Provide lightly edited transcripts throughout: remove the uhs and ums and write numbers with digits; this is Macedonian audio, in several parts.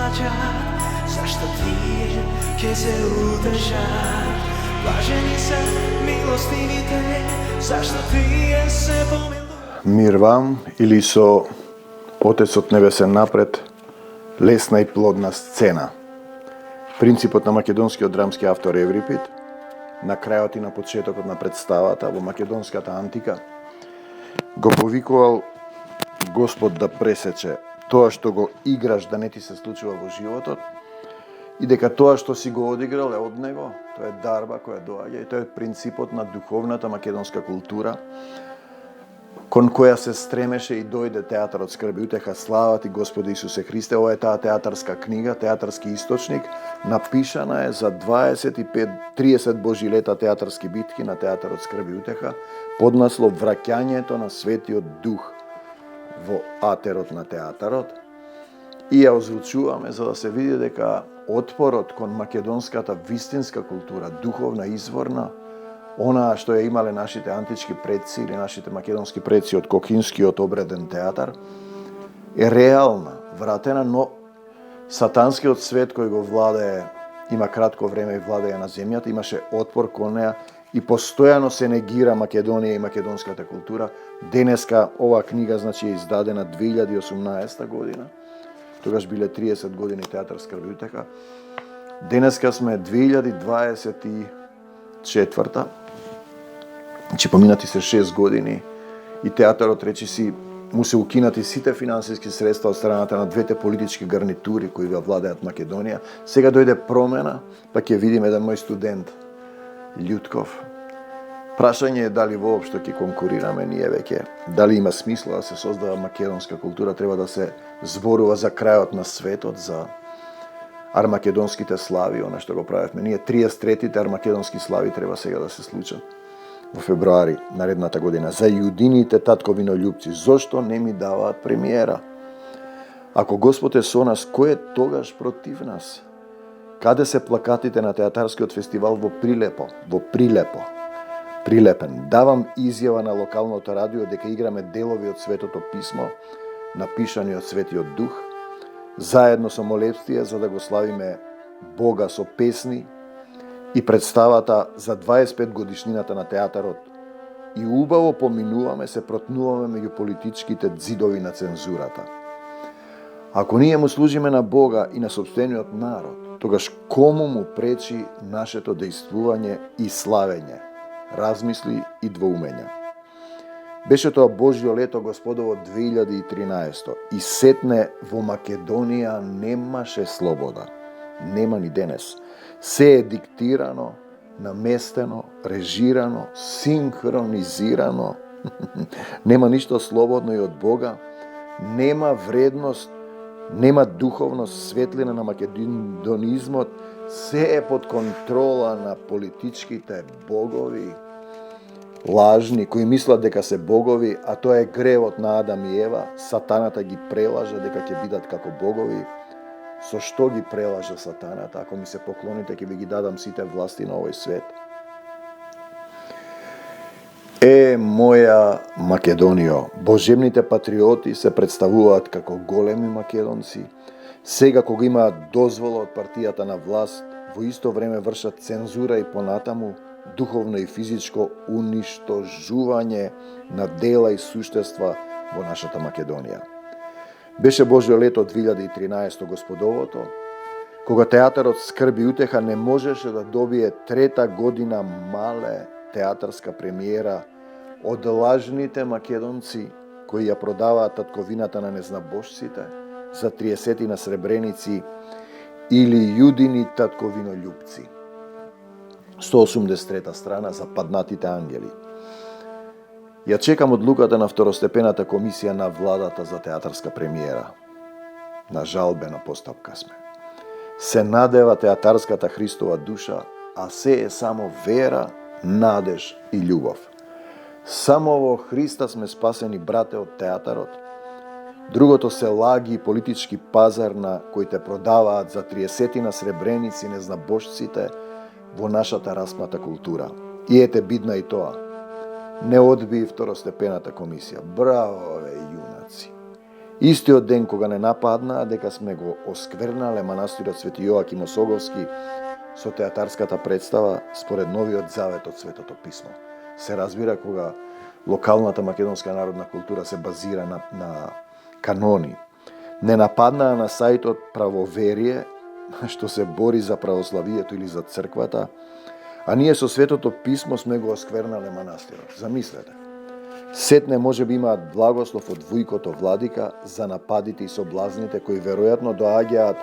плачат, зашто тие ќе се утешат. Блажени се милостивите, зашто тие се помилуваат. Мир вам, или со Отецот Небесен напред, лесна и плодна сцена. Принципот на македонскиот драмски автор Еврипид, на крајот и на почетокот на представата во македонската антика, го повикувал Господ да пресече тоа што го играш да не ти се случува во животот и дека тоа што си го одиграл е од него, тоа е дарба која доаѓа и тоа е принципот на духовната македонска култура кон која се стремеше и дојде театарот Скрб и утеха. Слава ти Господи Исусе Христе. Ова е таа театарска книга, театарски источник, напишана е за 25-30 Божи лета театарски битки на театарот Скрб и утеха, под наслов Враќањето на Светиот Дух во атерот на театарот. И ја озвучуваме за да се види дека отпорот кон македонската вистинска култура, духовна, изворна, она што ја имале нашите антички предци или нашите македонски предци од Кокинскиот обреден театар, е реална, вратена, но сатанскиот свет кој го владее, има кратко време и владее на земјата, имаше отпор кон неа и постојано се негира Македонија и македонската култура. Денеска оваа книга значи е издадена 2018 година, тогаш биле 30 години театар Скрб и утеха. Денеска сме 2024, значи поминати се 6 години и театарот речиси му се укинати сите финансиски средства од страната на двете политички гарнитури кои ја владеат Македонија. Сега дојде промена, па ќе видиме еден мој студент, Љутков. Прашање е дали воопшто ќе конкурираме ние веќе, дали има смисла да се создава македонска култура, треба да се зборува за крајот на светот, за армакедонските слави, она што го правевме ние. 33-тите армакедонски слави треба сега да се случат во февруари наредната година. За јудините татковинољупци, зошто не ми даваат премиера? Ако Господ е со нас, кој е тогаш против нас? Каде се плакатите на театарскиот фестивал во Прилепо? Прилепен. Давам изјава на локалното радио дека играме делови од Светото писмо, напишани од Светиот Дух, заедно со молебствија за да го славиме Бога со песни и представата за 25 годишнината на театарот. И убаво поминуваме, се протнуваме меѓу политичките ѕидови на цензурата. Ако ние му служиме на Бога и на сопствениот народ, тогаш кому му пречи нашето дејствување и славење, размисли и двоумења. Беше тоа Божјо лето Господово 2013 и сетне во Македонија немаше слобода. Нема ни денес. Се е диктирано, наместено, режирано, синхронизирано. Нема ништо слободно и од Бога. Нема вредност, нема духовност, светлина на македонизмот. Се е под контрола на политичките богови, лажни, кои мислат дека се богови, а тоа е гревот на Адам и Ева. Сатаната ги прелажа дека ќе бидат како богови. Со што ги прелажа сатаната? Ако ми се поклоните, ќе ви ги дадам сите власти на овој свет. Моја Македонијо, божемните патриоти се представуваат како големи македонци. Сега кога имаат дозвола од партијата на власт, во исто време вршат цензура и понатаму духовно и физичко уништожување на дела и суштества во нашата Македонија. Беше Божјо лето 2013 Господовото, кога театарот Скрб и утеха не можеше да добие трета година мале театарска премиера од лажните македонци кои ја продаваат татковината на незнабожците за 30 на Сребреници или јудини татковинољупци. 183 страна за паднатите ангели. Ја чекам одлуката на второстепената комисија на владата за театарска премиера. На жалбена постапка сме. Се надева театарската Христова душа, а се е само вера, надеж и љубов. Само во Христа сме спасени, брате, од театарот. Другото се лаги и политички пазар на кои те продаваат за 30 на Сребреници незнабожците во нашата распната култура. И ете бидна и тоа. Не одби второстепената комисија. Браво, юнаци! Истиот ден кога не нападнаа дека сме го осквернале манастирот Свети Јоаким Осоговски со театарската представа според новиот завет од Светото писмо. Се разбира кога локалната македонска народна култура се базира на канони. Не нападнаа на сајтот Правоверие, што се бори за православието или за црквата, а ние со Светото писмо сме го осквернале манастирот. Замислете. Сетне може би имаат благослов од вујкото владика за нападите и соблазните кои веројатно доаѓаат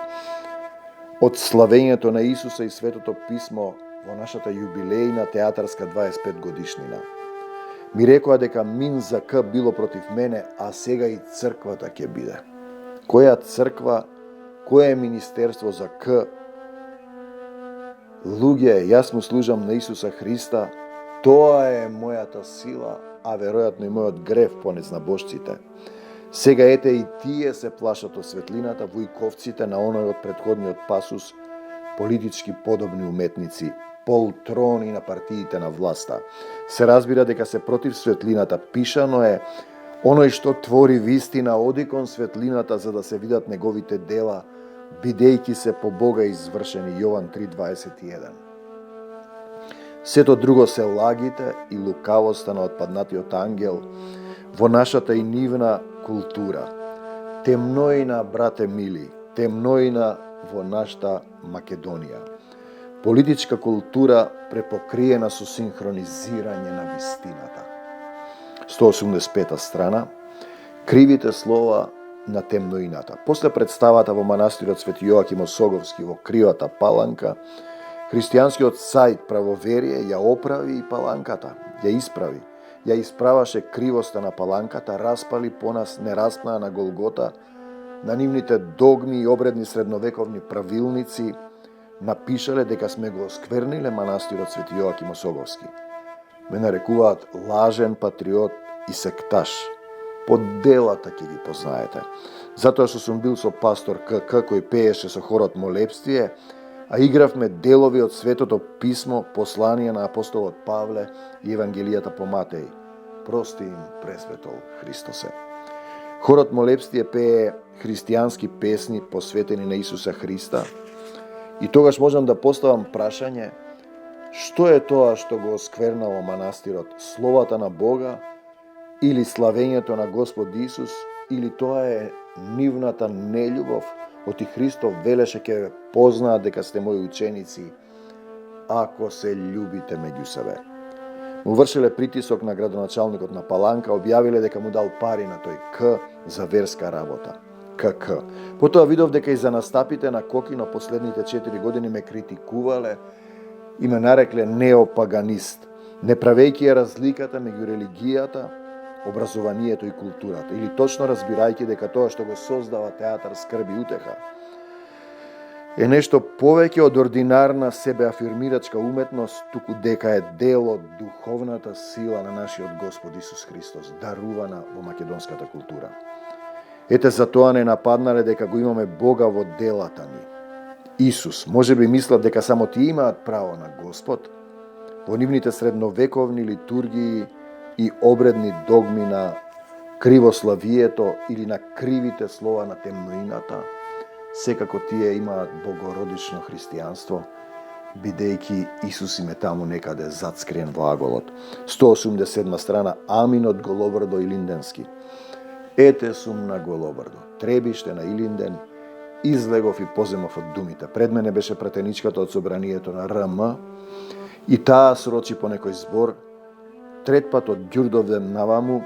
од славењето на Исуса и Светото писмо во нашата јубилејна театарска 25 годишнина. Ми рекоа дека мин за К било против мене, а сега и црквата ќе биде. Која црква, кое министерство за К? Луѓе, јас му служам на Исуса Христа, тоа е мојата сила, а веројатно и мојот грев по незнабожците. Сега ете и тие се плашат од светлината, војковците на оној од претходниот пасус, политички подобни уметници, полтрони на партиите на власта. Се разбира дека се против светлината, пишано е, оној што твори вистина оди кон светлината за да се видат неговите дела, бидејќи се по Бога извршени. Јован 3:21. Сето друго се лагите и лукавоста на отпаднатиот ангел во нашата и нивна култура. Темноина, брате мили, темноина во нашата Македонија. Политичка култура препокриена со синхронизирање на вистината. 185 страна. Кривите слова на темноината. После представата во манастирот Свети Јоаким Осоговски во Кривата паланка, христијанскиот сајт Правоверие ја оправи и паланката, ја исправи. Ја исправаше кривоста на паланката, распали по нас нераспнаа на Голгота, на нивните догми и обредни средновековни правилници, напишале дека сме го оскверниле манастирот Свети Јоаким Осоговски. Ме нарекуваат лажен патриот и секташ. По делата ќе ги познаете. Затоа што сум бил со пастор КК кој пееше со хорот молебствие, а игравме делови од Светото писмо, послание на апостолот Павле и Евангелијата по Матеј. Прости им, пресветол Христосе. Хорот молебствие пее христијански песни посветени на Исуса Христа. И тогаш можам да поставам прашање, што е тоа што го осквернало манастирот? Словата на Бога или славењето на Господ Исус, или тоа е нивната нељубов? Оти Христов велеше ќе ве познаат дека сте мои ученици, ако се љубите меѓу себе. Му вршеле притисок на градоначалникот на Паланка, објавиле дека му дал пари на тој К за верска работа. КК. Потоа видов дека и за настапите на Кокино последните 4 години ме критикувале и ме нарекле неопаганист, не правејќи ја разликата меѓу религијата, образованието и културата, или точно разбирајќи дека тоа што го создава театар, скрби и утеха е нешто повеќе од ординарна себеафирмирачка уметност, туку дека е дел од духовната сила на нашиот Господ Исус Христос, дарувана во македонската култура. Ете за тоа не нападнале дека го имаме Бога во делата ни. Исус, може би мислат дека само тие имаат право на Господ, во нивните средновековни литургии и обредни догми на кривославието или на кривите слова на темноината, секако тие имаат богородично христијанство, бидејќи Исус им е таму некаде зацкриен во аголот. 187 страна, Амин од Голобрдо и Линденски. Ете сум на Голобрдо, требиште на Илинден, излегов и поземов од думите. Пред мене беше пратеничката од собранието на РМ и таа срочи по некој збор. Трет пат од Ѓурдовден наваму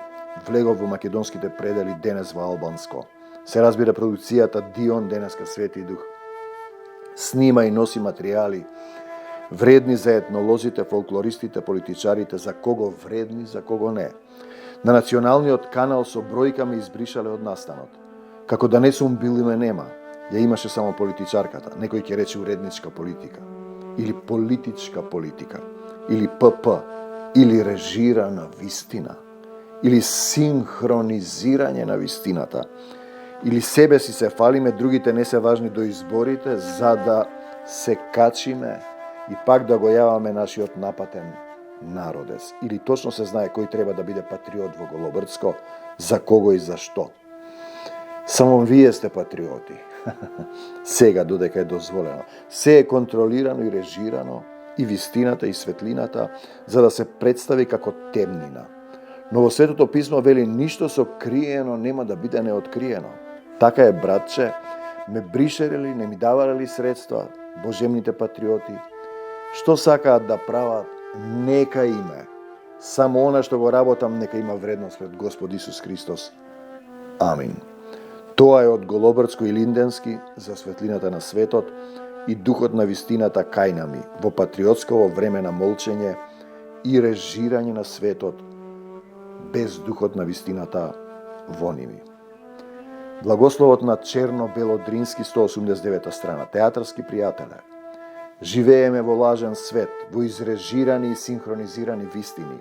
влегов во македонските предели денес во албанско. Се разбира продукцијата Дион, денеска Свети Дух. Снима и носи материјали вредни за етнолозите, фолклористите, политичарите, за кого вредни, за кого не. На националниот канал со бројка ме избришале од настанот. Како да не сум бил и ме нема. Ја имаше само политичарката, некој ќе рече уредничка политика, или политичка политика, или ПП, или режирана вистина, или синхронизирање на вистината, или себе си се фалиме, другите не се важни до изборите, за да се качиме и пак да го јаваме нашиот напатен народец. Или точно се знае кој треба да биде патриот во Голобрдско, за кого и за што. Само вие сте патриоти. Сега, додека е дозволено. Се е контролирано и режирано, и вистината, и светлината, за да се представи како темнина. Но во Светото писмо вели ништо сокриено нема да биде неоткриено. Така е, братче, ме бришерили, не ми давали средства, божемните патриоти. Што сакаат да прават, нека име. Само она што го работам, нека има вредност пред Господ Исус Христос. Амин. Тоа е од Голобрдско и Линденски за светлината на светот и духот на вистината кај нами во патриотско време на молчење и режирање на светот без духот на вистината во ними. Благословот на Черно-Белодрински 189 страна. Театарски пријателе. Живееме во лажен свет, во изрежирани и синхронизирани вистини,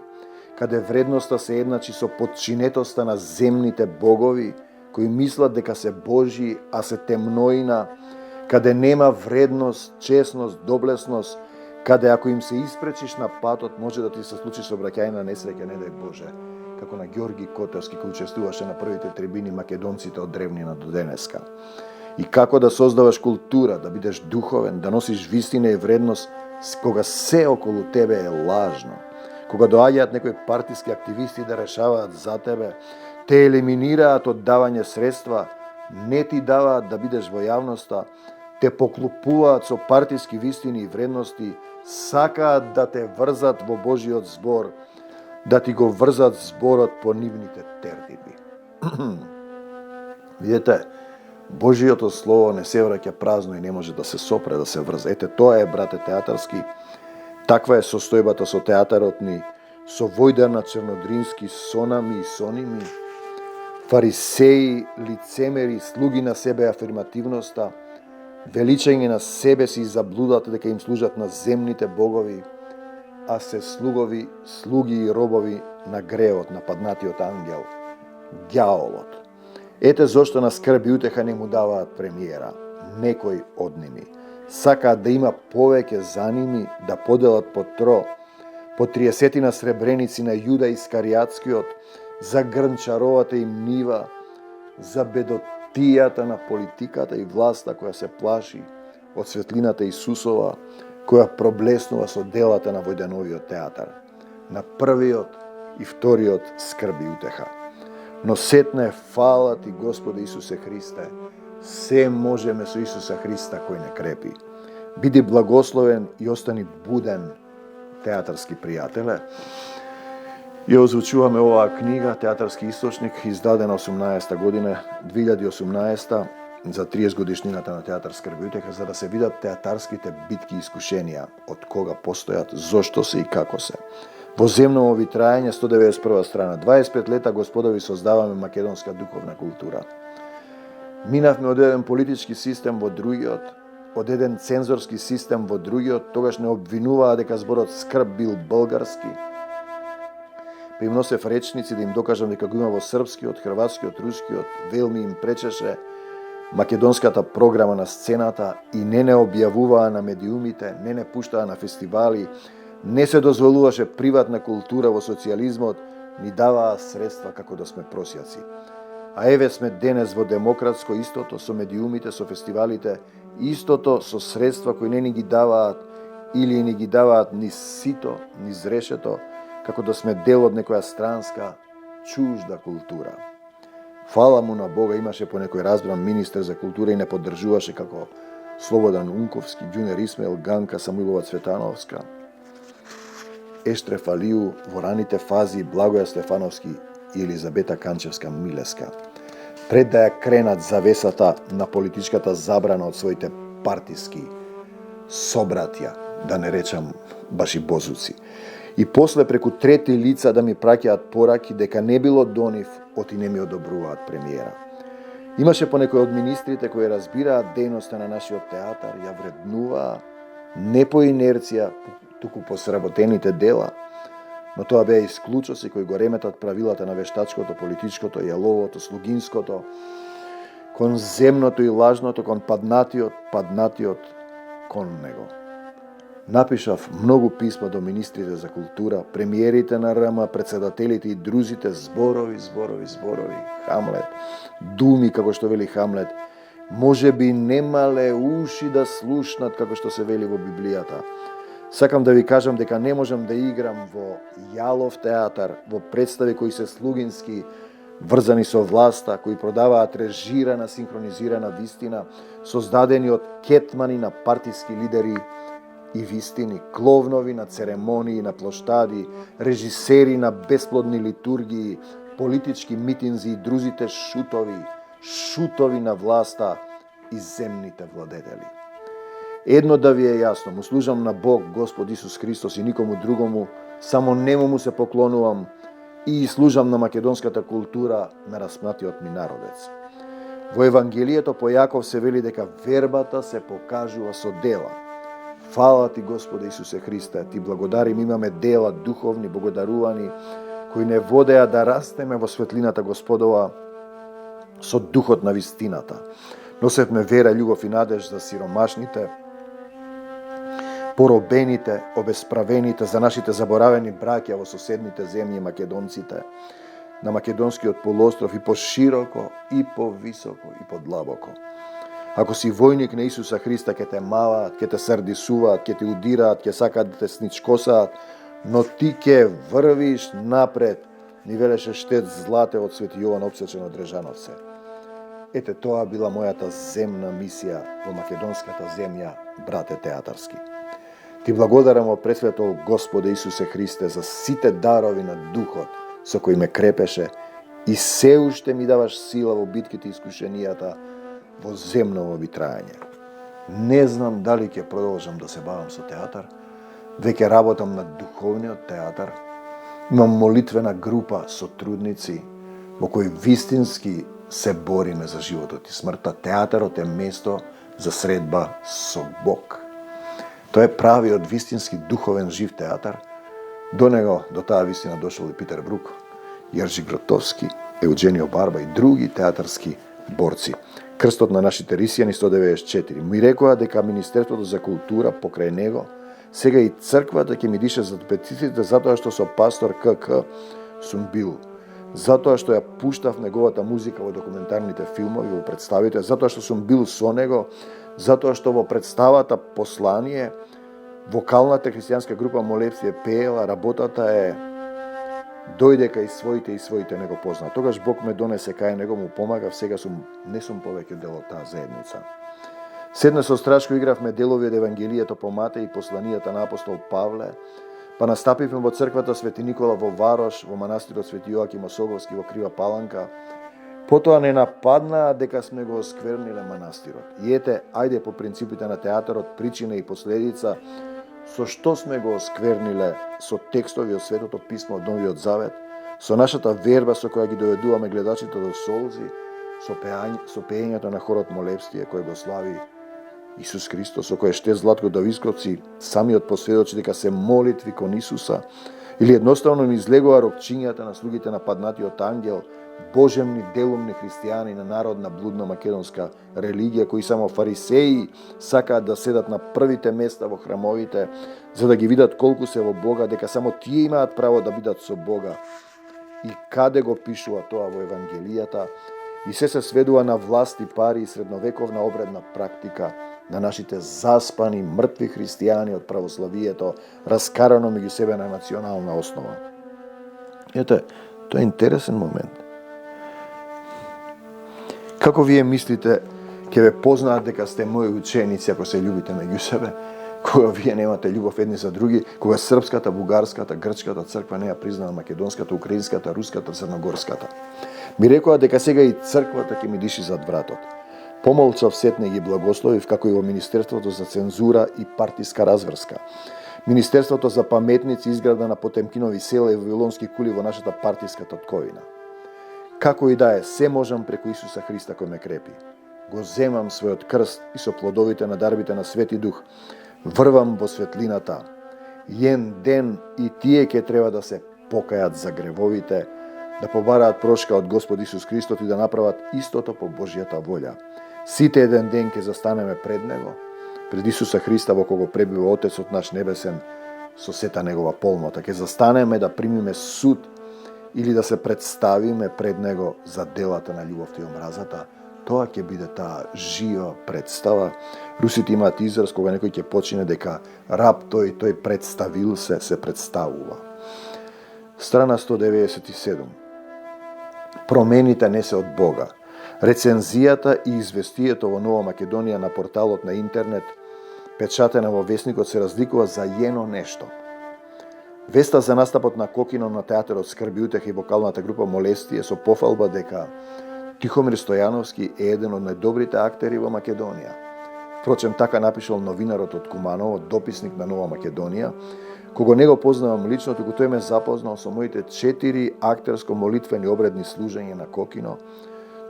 каде вредноста се едначи со подчинетоста на земните богови, кои мислат дека се Божи, а се темноина, каде нема вредност, честност, доблесност, каде ако им се испречиш на патот, може да ти се случи сообраќајна несреќа, не дај Боже, како на Ѓорги Котевски, кој учествуваше на првите трибини македонците од древнина до денеска. И како да создаваш култура, да бидеш духовен, да носиш вистина и вредност, кога се околу тебе е лажно, кога доаѓаат некои партиски активисти да решаваат за тебе, те елиминираат од давање средства, не ти даваат да бидеш во јавноста, те поклупуваат со партиски вистини и вредности, сакаат да те врзат во Божиот збор, да ти го врзат зборот по нивните тердиби. Видете, Божиото слово не се враќа празно и не може да се сопре, да се врзе. Ете, тоа е, брате, театарски. Таква е состојбата со театарот ни, со Војдар на Чернодрински, сонами и соними, фарисеи, лицемери, слуги на себе афирмативноста, величање на себе си и заблудата дека им служат на земните богови, а се слуги и робови на греот, на паднатиот ангел, ѓаолот. Ете зошто на скрб и утеха не му даваат премиера. Некој од ними сакаат да има повеќе за ними, да поделат по 30 на сребреници на Јуда Искаријатскиот, за грнчаровата им нива, за бедотијата на политиката и власта која се плаши од светлината Исусова, која проблеснува со делата на Војдановиот театар, на првиот и вториот скрб и утеха. Но сетне, фала ти, Господи Исусе Христе, се можеме со Исуса Христа кој не крепи. Биди благословен и остани буден, театарски пријателе. Ја озвучуваме оваа книга, Театарски источник, издадена 18 година, 2018 за 30 годишнината на театар Скрб и утеха, за да се видат театарските битки и искушенија, од кога постојат, зошто се и како се. Во земно ови трајање, 191 страна, 25 лета Господови создаваме македонска духовна култура. Минавме од еден политички систем во другиот, од еден цензорски систем во другиот, тогаш не обвинуваа дека зборот скрб бил български. Па им носев речници да им докажам дека го има во српскиот, хрватскиот, рускиот, велми им пречеше македонската програма на сцената и не објавуваа на медиумите, не пуштаа на фестивали, не се дозволуваше приватна култура во социјализмот, ни даваа средства како да сме просјаци. А еве сме денес во демократско, истото со медиумите, со фестивалите, истото со средства кои не ни ги даваат или ни ги даваат низ сито, низ решето, како да сме дел од некоја странска, чужда култура. Фала му на Бога, имаше по некој разбран министер за култура и не поддржуваше како Слободан Унковски, Ѓунер Исмаил, Ганка Самуилова Цветановска, Ештреф Алију во раните фази, Благоја Стефановски и Елизабета Канчевска Милеска, пред да ја кренат завесата на политичката забрана од своите партиски собратја, да не речам баш и бозуци. И после преку трети лица да ми праќаат пораки дека не било до нив, оти не ми одобруваат премиера. Имаше по некои од министрите кои разбираат дејноста на нашиот театар, ја вреднуваа, не по инерција, туку по сработените дела, но тоа беа исклучоци кои го реметат правилата на вештачкото, политичкото, јаловото, слугинското, кон земното и лажното, кон паднатиот кон него. Напишав многу писма до министрите за култура, премиерите на РМ, председателите и друзите, зборови, Хамлет, думи, како што вели Хамлет, може би немале уши да слушнат, како што се вели во Библијата. Сакам да ви кажам дека не можам да играм во јалов театар, во представи кои се слугински, врзани со власта, кои продаваат режирана, синхронизирана вистина, создадени од кетмани на партиски лидери и вистини, кловнови на церемонии, на плоштади, режисери на бесплодни литургии, политички митинзи и друзите шутови на власта и земните владетели. Едно да ви е јасно, му служам на Бог, Господ Исус Христос и никому другому, само нему му се поклонувам и служам на македонската култура на распнатиот ми народец. Во Евангелието по Јаков се вели дека вербата се покажува со дела. Фала ти, Господе Исусе Христе, ти благодарим, имаме дела духовни, благодарувани, кои не водеа да растеме во светлината Господова со духот на вистината. Носевме вера, љубов и надеж за сиромашните, поробените, обесправените, за нашите заборавени браќа во соседните земји македонците, на македонскиот полуостров и пошироко, и повисоко, и подлабоко. Ако си војник на Исуса Христа, ќе те маваат, ќе те срдисуваат, ќе те удираат, ќе сакаат да те сничкосаат, но ти ќе врвиш напред, ни велеше штет злате од Свети Јован опсечен од Режановце. Ете, тоа била мојата земна мисија во македонската земја, брате театарски. Ти благодарам о пресветол Господе Исусе Христе за сите дарови на Духот со кој ме крепеше и се уште ми даваш сила во битките и искушенијата во земново ви трајање. Не знам дали ќе продолжам да се бавам со театар, веќе работам на духовниот театар, имам молитвена група сотрудници во кој вистински се бориме за животот и смртта. Театарот е место за средба со Бог. Тоа е правиот вистински духовен жив театар. До него, до таа вистина дошол и Питер Брук, Јржи Гротовски, Еудженио Барба и други театарски борци. Крстот на нашите рисјани 194. Ми рекоа дека Министерството за култура покрај него, сега и црквата ќе ми дише за петиците затоа што со пастор КК сум бил. Затоа што ја пуштав неговата музика во документарните филмови, во представите, затоа што сум бил со него, затоа што во представата Послание, вокалната христијанска група Молебствие пеела, работата е дојде кај своите и своите не го позна. Тогаш Бог ме донесе кај него, му помагав, сега не сум повеќе дел од таа заедница. Седне со Страшко игравме делови од Евангелието по Матеј и посланијата на апостол Павле, па настапивме во црквата Свети Никола во Варош, во манастирот Свети Јоаким Осоговски во Крива Паланка. Потоа не нападнаа дека сме го оскверниле манастирот. И ете, ајде по принципите на театарот, причина и последица, со што сме го оскверниле со текстови од Светото писмо од Новиот Завет, со нашата верба со која ги доведуваме гледачите до солзи, со пеењето на хорот Молебствие кој го слави Исус Христос, со кој Штет Златко Дависковци самиот посведочи дека се молитви кон Исуса, или едноставно ни излегува рокчињата на слугите на паднатиот ангел, божемни делумни христијани на народна блудна македонска религија, кои само фарисеи сакаат да седат на првите места во храмовите, за да ги видат колку се во Бога, дека само тие имаат право да бидат со Бога. И каде го пишува тоа во Евангелијата, и се сведува на власт и пари и средновековна обредна практика на нашите заспани, мртви христијани од православието, раскарано меѓу себе на национална основа. Ете, тоа е интересен момент. Како вие мислите, ќе ве познаат дека сте мои ученици ако се љубите меѓу себе, кога вие немате љубов едни за други, кога српската, бугарската, грчката црква не ја признава македонската, украинската, руската, црногорската. Ми рекоа дека сега и црквата ќе ми диши зад вратот. Помолцов сетне ги благословив, како и во Министерството за цензура и партиска разврска. Министерството за паметници изграда на Потемкинови села и вавилонски кули во нашата партиска татковина. Како и да е, се можам преку Исуса Христа кој ме крепи. Го земам својот крст и со плодовите на дарбите на Свети Дух врвам во светлината. Јен ден и тие ќе треба да се покајат за гревовите, да побараат прошка од Господ Исус Христос и да направат истото по Божјата волја. Сите еден ден ќе застанеме пред Него, пред Исуса Христа во кого пребива Отецот наш небесен со сета негова полнота. Ке застанеме да примиме суд или да се представиме пред него за делата на љубовта и омразата. Тоа ќе биде таа жива представа. Русите имаат израз кога некој ќе почине дека раб тој представил се представува. Страна 197. Промените не се од Бога. Рецензијата и известието во Нова Македонија на порталот на интернет, печатена во весникот, се разликува за едно нешто. Веста за настапот на Кокино на театарот Скрби, утеха и вокалната група Молестие со пофалба дека Тихомир Стојановски е еден од најдобрите актери во Македонија. Впрочем, така напишал новинарот од Куманово, дописник на Нова Македонија, кого не го познавам лично, туку тој ме запознал со моите 4 актерско-молитвени обредни служења на Кокино,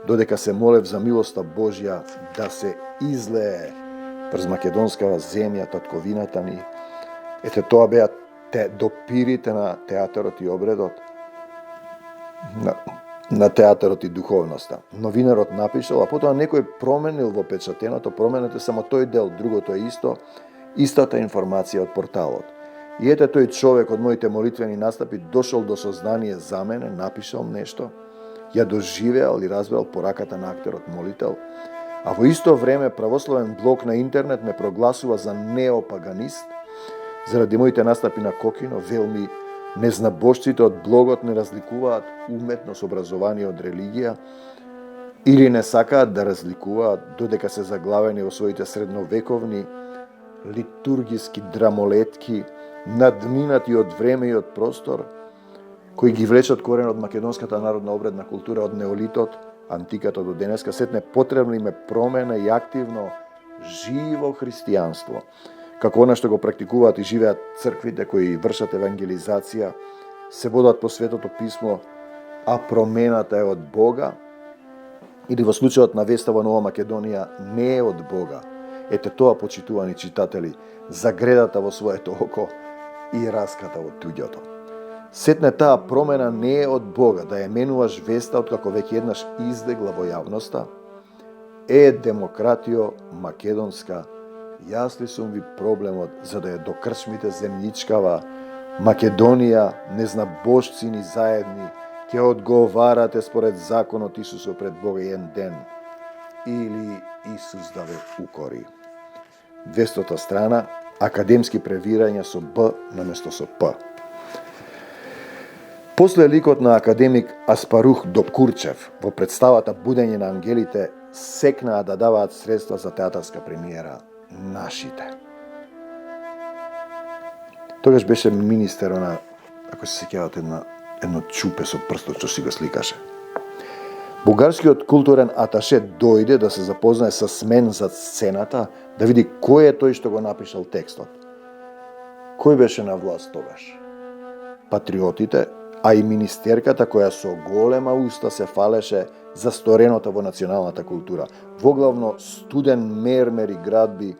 додека се молев за милоста Божја да се излее през македонскава земја, татковината ни. Ете, тоа беа допирите на театарот и обредот, на театарот и духовноста. Новинарот напишал, а потоа некој променил во печатеното, променете само тој дел, другото е исто, истата информација од порталот. И ете тој човек од моите молитвени настапи дошол до сознание за мене, напишал нешто, ја доживеал и разбрал пораката на актерот молител, а во исто време православен блог на интернет ме прогласува за неопаганист заради моите настапи на Кокино. Велми незнабожците од блогот не разликуваат уметност, образование од религија или не сакаат да разликуваат, додека се заглавени во своите средновековни литургиски драмолетки, надминати од време и од простор, кои ги влечат корен од македонската народна обредна култура од неолитот, антиката до денеска. Сетне потребна им е промена и активно живо христијанство, како она што го практикуваат и живеат црквите кои вршат евангелизација, се водат по Светото писмо, а промената е од Бога, или во случајот на веста во Нова Македонија не е од Бога. Ете тоа, почитувани читатели, загредата во своето око и раската во туѓото. Сетне таа промена не е од Бога, да ја менуваш веста откако веќе еднаш излегла во јавноста, е демократио македонска. Јас ли сум ви проблемот за да ја докрчмите земјичкава Македонија, незнабожци ни заедни, ќе одговарате според законот Исусо пред Бога еден ден, или Исус да ве укори. 200 страна, академски превирања со Б наместо со П. После ликот на академик Аспарух Докурчев во представата Будење на ангелите секнаа да даваат средства за театарска премиера Нашите. Тогаш беше министер, ако се сеќавате, едно чупе со прстот што си го сликаше. Бугарскиот културен аташе дојде да се запознае со мен за сцената, да види кој е тој што го напишал текстот. Кој беше на власт тогаш? Патриотите, а и министерката која со голема уста се фалеше за стореното во националната култура. Воглавно студен мермер и градби,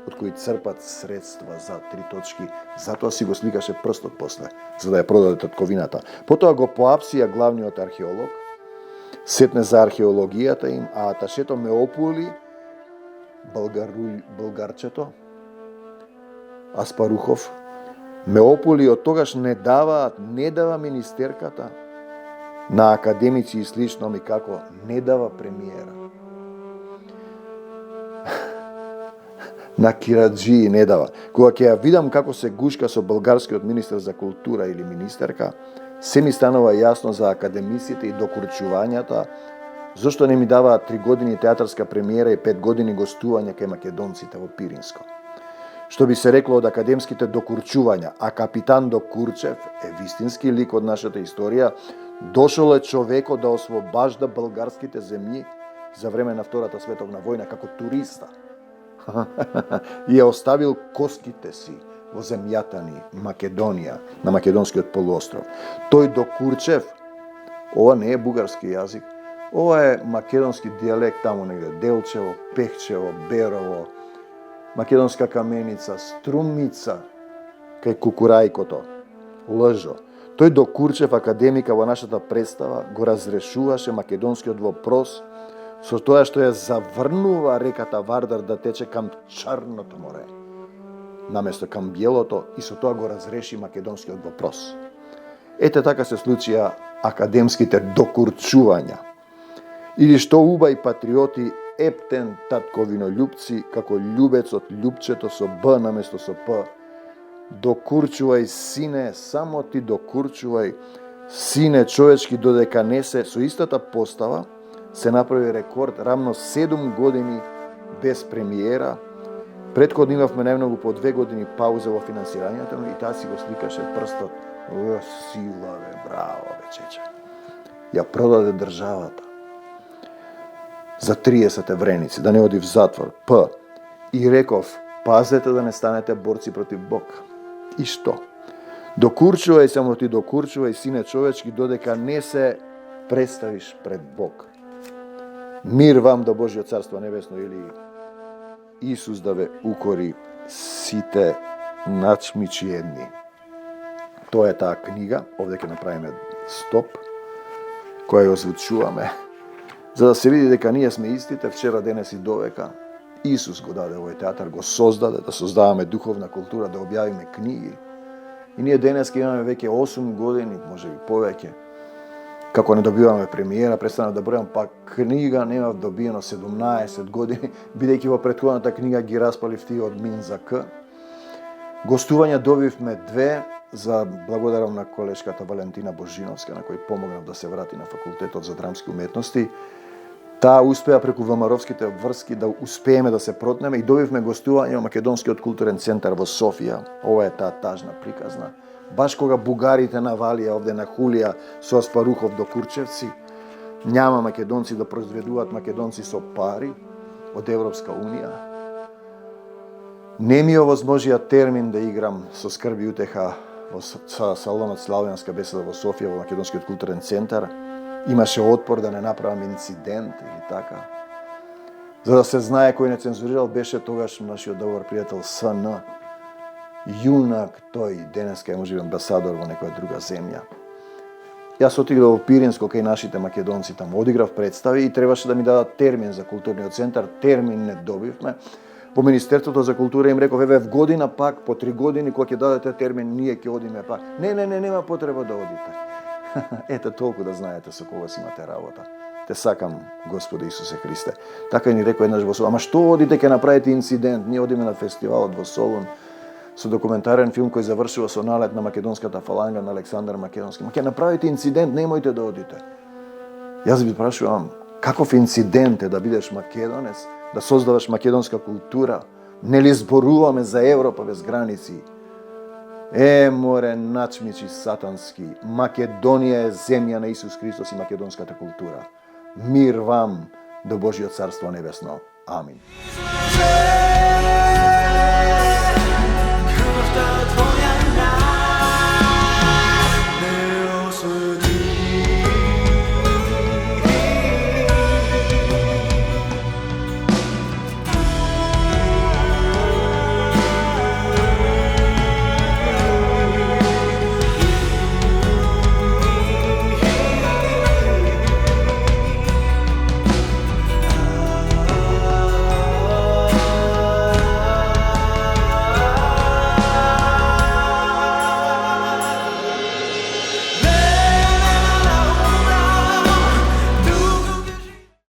од кои црпат средства за 3 точки, затоа си го сликаше прстот после, за да ја продаде татковината. Потоа го поапсија главниот археолог, сетне за археологијата им, а аташето ме опули българчето, Аспарухов, ме опули, од тогаш не дава министерката на академици и слично ми како не дава премиера. На кираджии не дава. Кога ќе ја видам како се гушка со българскиот министер за култура или министерка, се ми станува јасно за академиците и докурчувањата, зошто не ми даваат 3 години театарска премиера и 5 години гостување кај македонците во Пиринско. Што би се рекло од академските докурчувања, а капитан Докурчев е вистински лик од нашата историја, дошол е човекот да освобожда българските земји за време на Втората световна војна како туриста. И е оставил коските си во земјата ни, Македонија, на македонскиот полуостров. Тој Докурчев, ова не е бугарски јазик, ова е македонски дијалект таму негде, Делчево, Пехчево, Берово, македонска каменица, Струмица, кај Кукурајкото, Лжо. Тој Докурчев, академика во нашата представа, го разрешуваше македонскиот вопрос со тоа што ја заврнува реката Вардар да тече кам Чрното море, наместо кам Белото, и со тоа го разреши македонскиот вопрос. Ете така се случија академските докурчувања. Или што убај патриоти ептен татковинољупци, како љубецот љупчето со Б наместо со П. Докурчувај, сине, само ти докурчувај, сине човечки, додека не се, со истата постава, се направи рекорд рамно 7 години без премиера. Предходно имавме најмногу по 2 години пауза во финансирањето, и таа си го сликаше прстот. Сила, бе, браво, бе, чече. Ја продаде државата за 30 евреници, да не оди в затвор. П. И реков, пазете да не станете борци против Бог. И што? Докурчувај, само ти докурчувај, сине човечки, додека не се представиш пред Бог. Мир вам до Божјо царство небесно, или Исус да ве укори сите начмичи едни. Тоа е таа книга, овде ќе направиме стоп, која ја озвучуваме, за да се види дека ние сме истите, вчера, денес и довека. Исус го даде овој театар, го создаде, да создаваме духовна култура, да објавиме книги. И ние денес имаме веќе 8 години, може би повеќе, како не добиваме премиера, престанав да бројам, па книга немав добиено 17 години, бидејќи во претходната книга ги распалив тие од Мин за К. Гостувања добивме 2, за благодарам на колешката Валентина Божиновска, на кој помогнав да се врати на факултетот за драмски уметности. Таа успеа преку ВМРО-вските врски да успееме да се протнеме и добивме гостување во Македонскиот културен центар во Софија. Ова е таа тажна приказна. Баш кога бугарите навалија овде на Хулија со Аспарухов до Курчевци, няма македонци да произведуваат македонци со пари од Европска унија. Не ми овозможија термин да играм со скрби и утеха во салонот Славенска беседа во Софија, во Македонскиот културен центар. Имаше отпор да не направам инцидент или така. За да се знае кој не цензурирал, беше тогаш нашиот добар пријател СН. Јунак тој, денеска е можеби амбасадор во некоја друга земја. Јас отидов во Пиринско кај нашите македонци, таму одиграв представи и требаше да ми дадат термин за културниот центар. Термин не добивме. Во Министерството за култура им реков, еве в година пак, по 3 години, кога ќе дадете термин, ние ќе одиме пак. Не, нема потреба да одите. Ете толку да знаете со кого си имате работа. Те сакам, Господи Исусе Христе. Така ни рекол еднаш во Солун. Ама што одите, ќе направите инцидент? Ние одиме на фестивалот во Солун со документарен филм кој завршува со налет на македонската фаланга на Александар Македонски. Ма ќе направите инцидент, немојте да одите. Јас ви прашувам, каков инцидент е да бидеш македонец, да создаваш македонска култура? Нели зборуваме за Европа без граници? Море начмичи сатански. Македонија е земја на Исус Христос и македонската култура. Мир вам до Божјо царство небесно. Амин.